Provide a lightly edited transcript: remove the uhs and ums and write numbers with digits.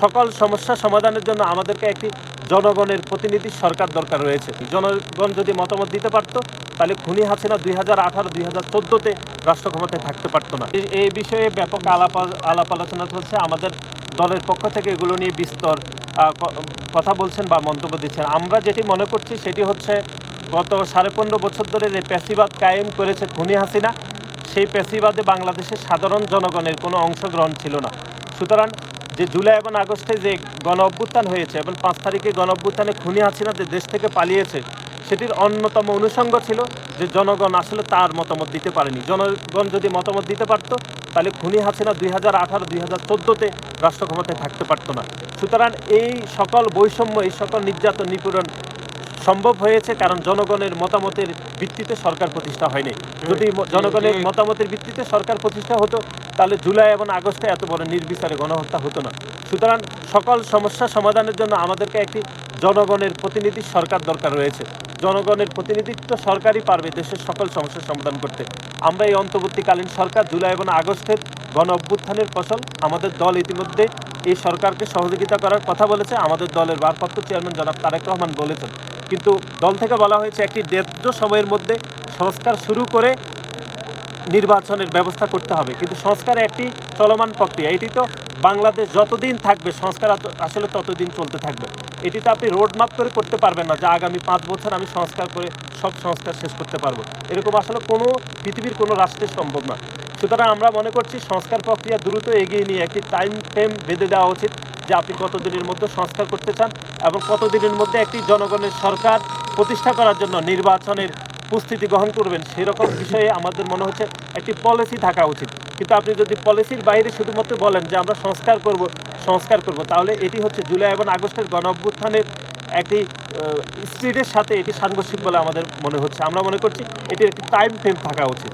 সকল সমস্যা সমাধানের জন্য আমাদেরকে একটি জনগণের প্রতিনিধি সরকার দরকার রয়েছে। জনগণ যদি মতামত দিতে পারত তাহলে খুনি হাসিনা 2018-2014-তে রাষ্ট্র ক্ষমতায় থাকতে পারতো না। এই বিষয়ে ব্যাপক আলাপ আলোচনা চলছে। আমাদের দলের পক্ষ থেকে এগুলো নিয়ে বিস্তর কথা বলছেন বা মন্তব্য দিচ্ছেন। আমরা যেটি মনে করছি সেটি হচ্ছে গত 15.5 বছর ধরে যে প্যাসিবাদ কায়েম করেছে খুনি হাসিনা, সেই প্যাসিবাদে বাংলাদেশের সাধারণ জনগণের কোনো অংশগ্রহণ ছিল না। সুতরাং যে জুলাই এবং আগস্টে যে গণ অভ্যুত্থান হয়েছে এবং 5 তারিখে গণ অভ্যুত্থানে খুনি হাসিনা যে দেশ থেকে পালিয়েছে, সেটির অন্যতম অনুষঙ্গ ছিল যে জনগণ আসলে তার মতামত দিতে পারেনি। জনগণ যদি মতামত দিতে পারতো তাহলে খুনি হাসিনা 2018-2014-তে রাষ্ট্র ক্ষমতায় থাকতে পারতো না। সুতরাং এই সকল বৈষম্য, এই সকল নির্যাতন নিপীড়ন সম্ভব হয়েছে কারণ জনগণের মতামতের ভিত্তিতে সরকার প্রতিষ্ঠা হয়নি। যদি জনগণের মতামতের ভিত্তিতে সরকার প্রতিষ্ঠা হতো তাহলে জুলাই এবং আগস্টে এত বড় নির্বিচারে গণহত্যা হতো না। সুতরাং সকল সমস্যা সমাধানের জন্য আমাদেরকে একটি জনগণের প্রতিনিধি সরকার দরকার রয়েছে। জনগণের প্রতিনিধিত্ব সরকারই পারবে দেশের সকল সমস্যার সমাধান করতে। আমরা এই অন্তর্বর্তীকালীন সরকার জুলাই এবং আগস্টের গণ অভ্যুত্থানের ফসল। আমাদের দল ইতিমধ্যে এই সরকারকে সহযোগিতা করার কথা বলেছে। আমাদের দলের ভারপ্রাপ্ত চেয়ারম্যান জনাব তারেক রহমান বলেছেন, কিন্তু দল থেকে বলা হয়েছে একটি ন্যায্য সময়ের মধ্যে সংস্কার শুরু করে নির্বাচনের ব্যবস্থা করতে হবে। কিন্তু সংস্কার একটি চলমান প্রক্রিয়া। এটি তো বাংলাদেশ যতদিন থাকবে সংস্কার আসলে ততদিন চলতে থাকবে। এটি তো আপনি রোডম্যাপ করে করতে পারবেন না যে আগামী 5 বছর আমি সংস্কার করে সব সংস্কার শেষ করতে পারবো। এরকম আসলে পৃথিবীর কোনো রাষ্ট্রে সম্ভব না। সুতরাং আমরা মনে করছি সংস্কার প্রক্রিয়া দ্রুত এগিয়ে নিয়ে একটি টাইম ফ্রেম বেঁধে দেওয়া উচিত যে আপনি কতদিনের মধ্যে সংস্কার করতে চান এবং কতদিনের মধ্যে একটি জনগণের সরকার প্রতিষ্ঠা করার জন্য নির্বাচনের প্রস্তুতি গ্রহণ করবেন। সেরকম বিষয়ে আমাদের মনে হচ্ছে একটি পলিসি থাকা উচিত। কিন্তু আপনি যদি পলিসির বাইরে শুধুমাত্র বলেন যে আমরা সংস্কার করব, তাহলে এটি হচ্ছে জুলাই এবং আগস্টের গণ অভ্যুত্থানের একটি স্পিডের সাথে এটি সাংঘর্ষিক বলে আমাদের মনে হচ্ছে। আমরা মনে করছি এটির একটি টাইম ফ্রেম থাকা উচিত।